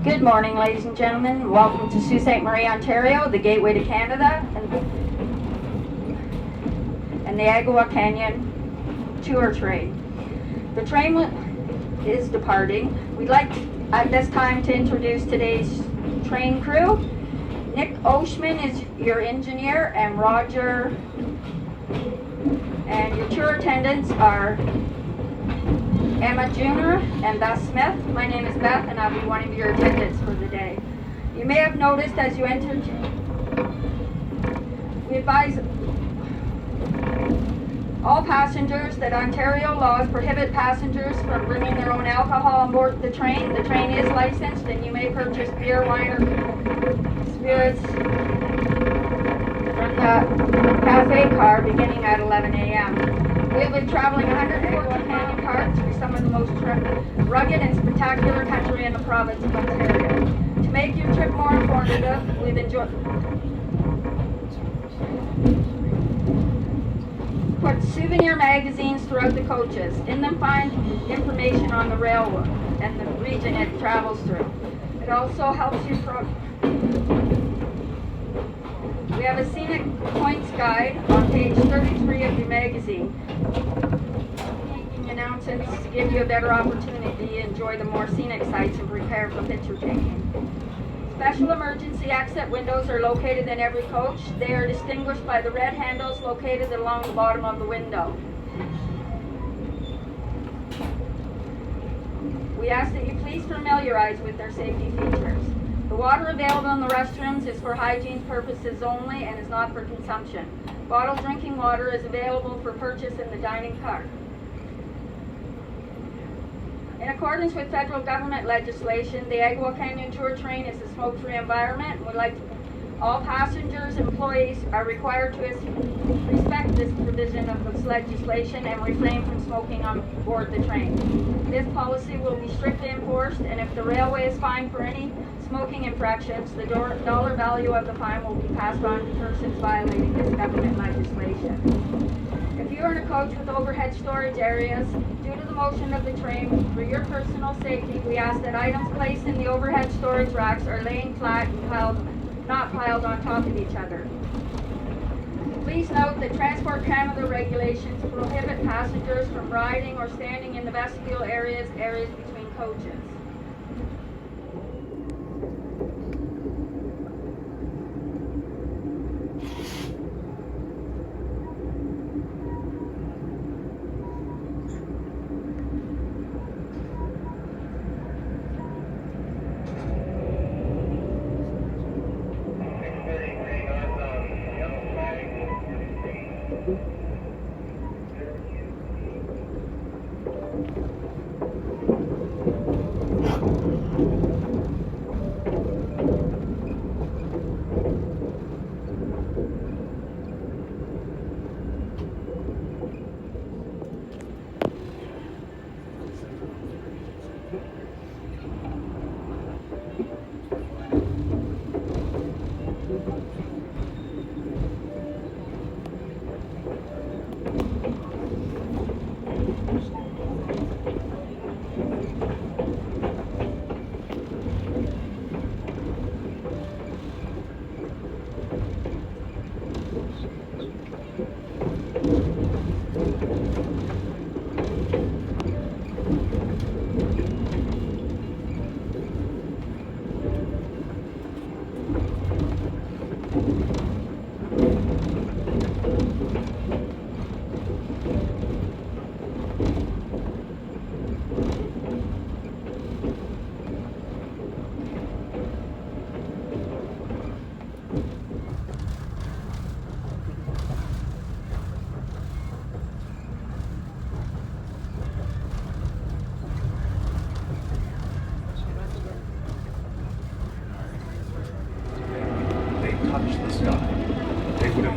Good morning, ladies and gentlemen. Welcome to Sault Ste. Marie, Ontario, the gateway to Canada, and the Agawa Canyon Tour Train. The train is departing. We'd like at this time to introduce today's train crew. Nick Oshman is your engineer, and Roger, and your tour attendants are Emma Jr. and Beth Smith. My name is Beth, and I'll be one of your attendants for the day. You may have noticed as you entered, we advise all passengers that Ontario laws prohibit passengers from bringing their own alcohol on board the train. The train is licensed, and you may purchase beer, wine, or spirits from the cafe car beginning at 11 a.m. We have been traveling 140 canyon parts through some of the most rugged and spectacular country in the province of Ontario. To make your trip more informative, we've put souvenir magazines throughout the coaches. In them find information on the railroad and the region it travels through. It also helps you We have a scenic points guide on page 33 of the magazine. Making announcements to give you a better opportunity to enjoy the more scenic sites and prepare for picture taking. Special emergency exit windows are located in every coach. They are distinguished by the red handles located along the bottom of the window. We ask that you please familiarize with their safety features. The water available in the restrooms is for hygiene purposes only and is not for consumption. Bottled drinking water is available for purchase in the dining car. In accordance with federal government legislation, the Agawa Canyon Tour Train is a smoke-free environment. All passengers and employees are required to respect this provision of this legislation and refrain from smoking on board the train. This policy will be strictly enforced, and if the railway is fined for any smoking infractions, the dollar value of the fine will be passed on to persons violating this government legislation. If you are in a coach with overhead storage areas, due to the motion of the train, for your personal safety, we ask that items placed in the overhead storage racks are laying flat and not piled on top of each other. Please note that Transport Canada regulations prohibit passengers from riding or standing in the vestibule areas between coaches.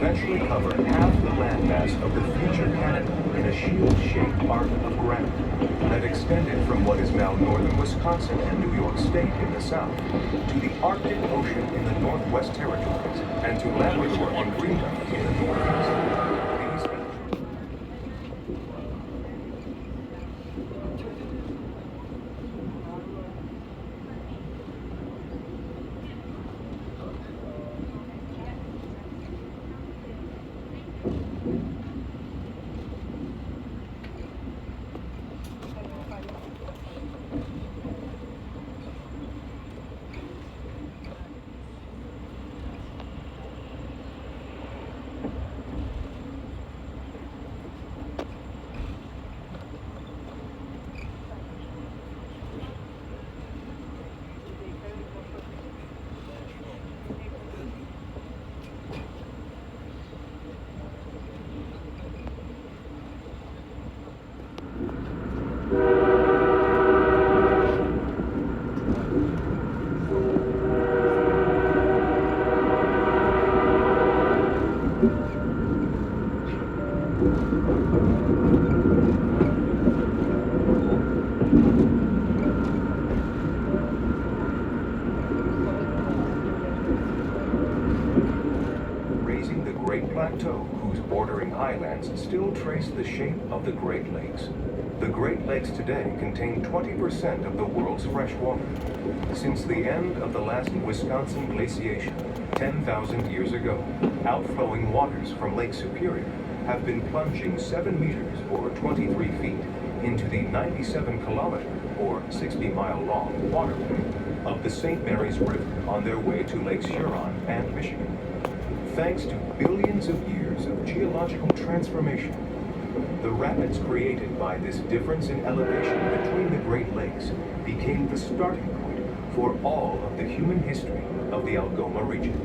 eventually cover half the landmass of the future Canada in a shield-shaped arc of granite that extended from what is now northern Wisconsin and New York State in the south to the Arctic Ocean in the Northwest Territories and to Labrador and Greenland in the northeast. traversing the Great Plateau, whose bordering highlands still trace the shape of the Great Lakes. The Great Lakes today contain 20% of the world's fresh water. Since the end of the last Wisconsin glaciation, 10,000 years ago, outflowing waters from Lake Superior have been plunging 7 meters or 23 feet into the 97-kilometer or 60-mile-long waterway of the St. Mary's River on their way to Lakes Huron and Michigan. Thanks to billions of years of geological transformation, the rapids created by this difference in elevation between the Great Lakes became the starting point for all of the human history of the Algoma region.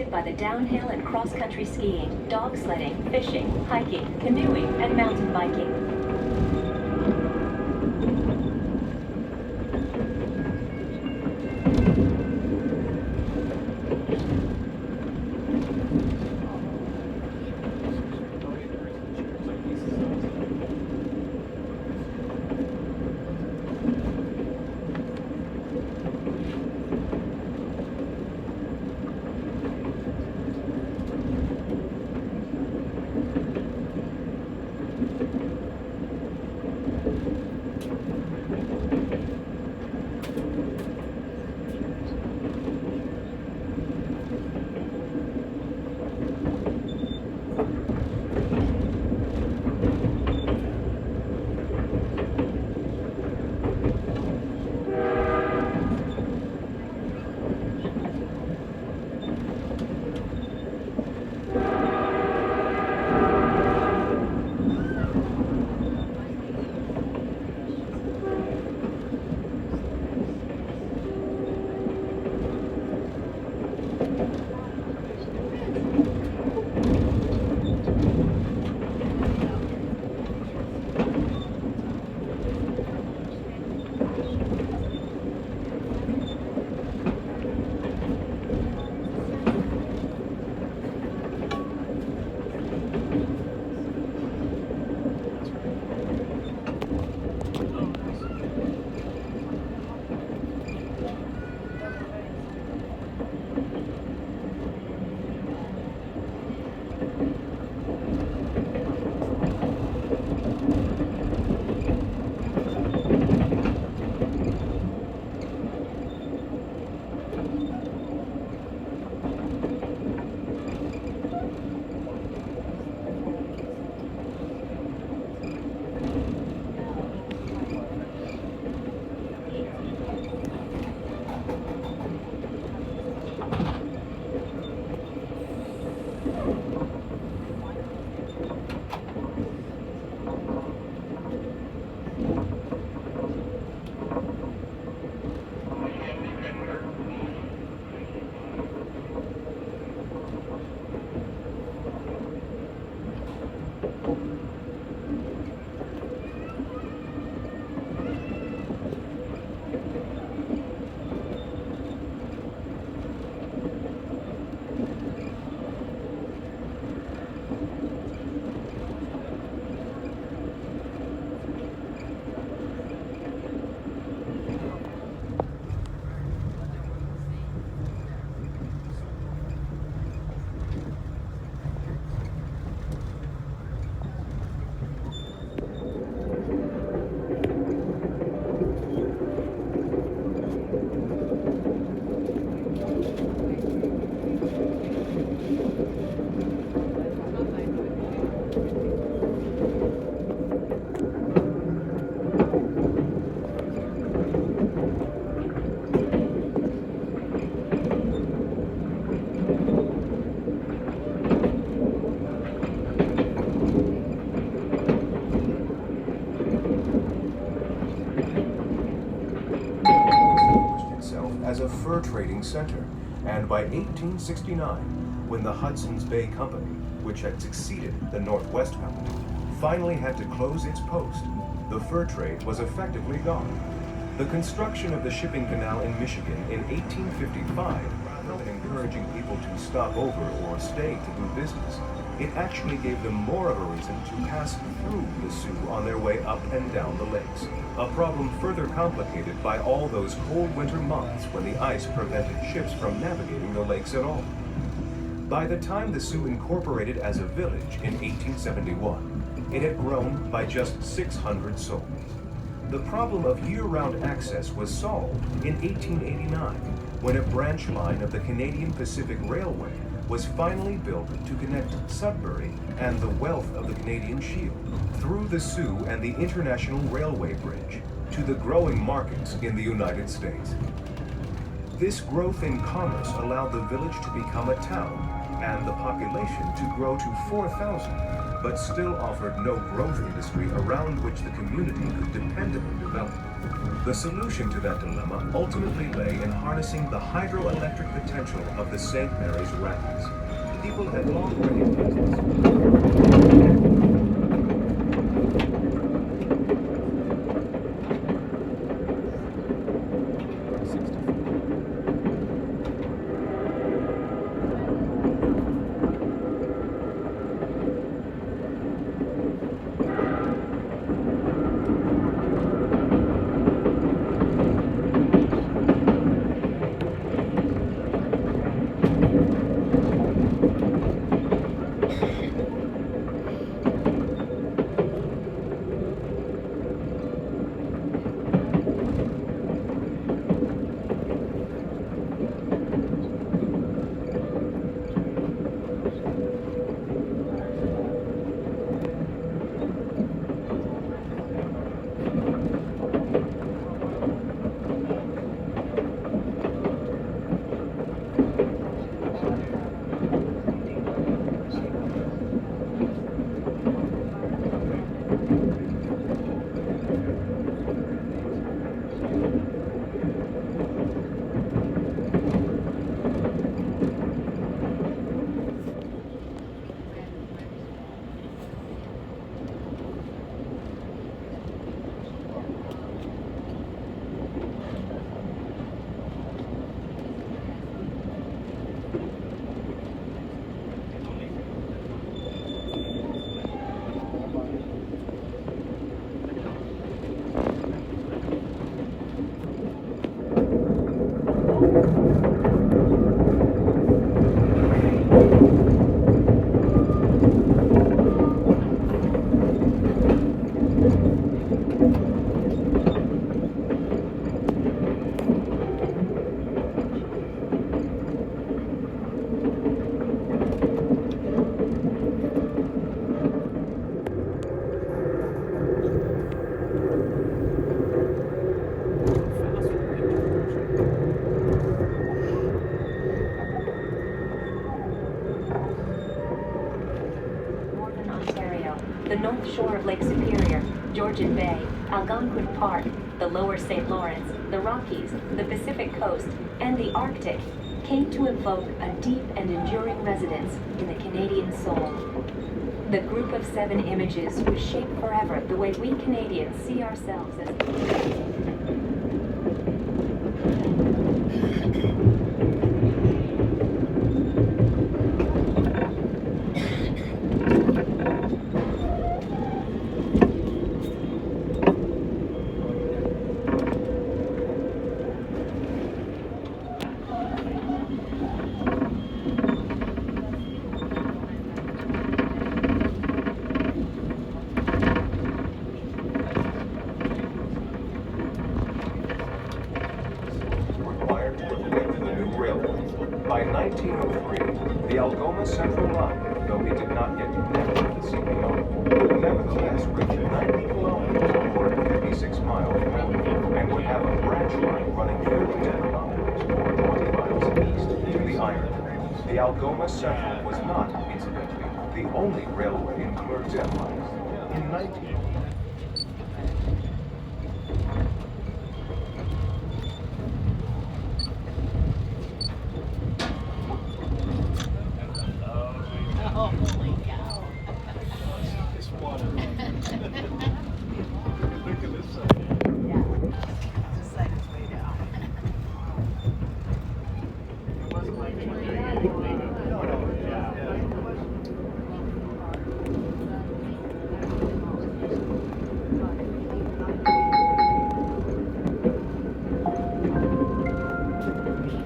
supported by the downhill and cross-country skiing, dog sledding, fishing, hiking, canoeing, and mountain biking. As a fur trading center, and by 1869, when the Hudson's Bay Company, which had succeeded the Northwest Company, finally had to close its post, the fur trade was effectively gone. The construction of the shipping canal in Michigan in 1855, rather than encouraging people to stop over or stay to do business, it actually gave them more of a reason to pass through the Soo on their way up and down the lakes, a problem further complicated by all those cold winter months when the ice prevented ships from navigating the lakes at all. By the time the Soo incorporated as a village in 1871, it had grown by just 600 souls. The problem of year-round access was solved in 1889, when a branch line of the Canadian Pacific Railway was finally built to connect Sudbury and the wealth of the Canadian Shield through the Soo and the International Railway Bridge to the growing markets in the United States. This growth in commerce allowed the village to become a town and the population to grow to 4,000, but still offered no growth industry around which the community could dependably develop. The solution to that dilemma ultimately lay in harnessing the hydroelectric potential of the St. Mary's Rapids. People had long recognized this. Shore of Lake Superior, Georgian Bay, Algonquin Park, the Lower St. Lawrence, the Rockies, the Pacific Coast, and the Arctic came to evoke a deep and enduring resonance in the Canadian soul. The group of 7 images would shape forever the way we Canadians see ourselves as By 1903, the Algoma Central Line, though it did not yet connect with the CPO, would nevertheless reach 90 kilometers or 56 miles and would have a branch line running 37 kilometers or 20 miles east to the iron. The Algoma Central was not, incidentally, the only railway in Clerk's Empire. In 19... Oh, holy cow. This water. Look at this side. Yeah. This side is way down. It wasn't like it. No, yeah.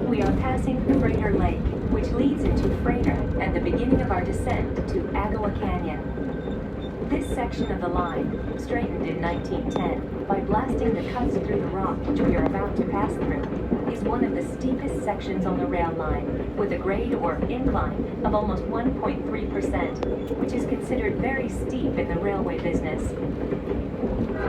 We are passing Freighter Lake, which leads into Freighter and the beginning of our descent to Agawa Canyon. This section of the line, straightened in 1910 by blasting the cuts through the rock which we are about to pass through, is one of the steepest sections on the rail line, with a grade or incline of almost 1.3%, which is considered very steep in the railway business.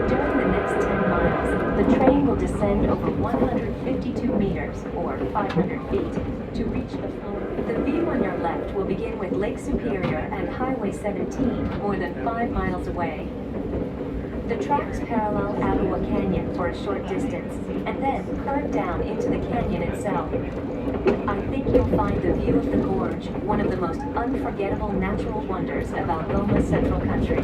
During the next 10 miles, the train will descend over 152 meters, or 500 feet, to reach the floor. The view on your left will begin with Lake Superior and Highway 17, more than 5 miles away. The tracks parallel Agawa Canyon for a short distance, and then curve down into the canyon itself. I think you'll find the view of the gorge one of the most unforgettable natural wonders of Algoma Central Country.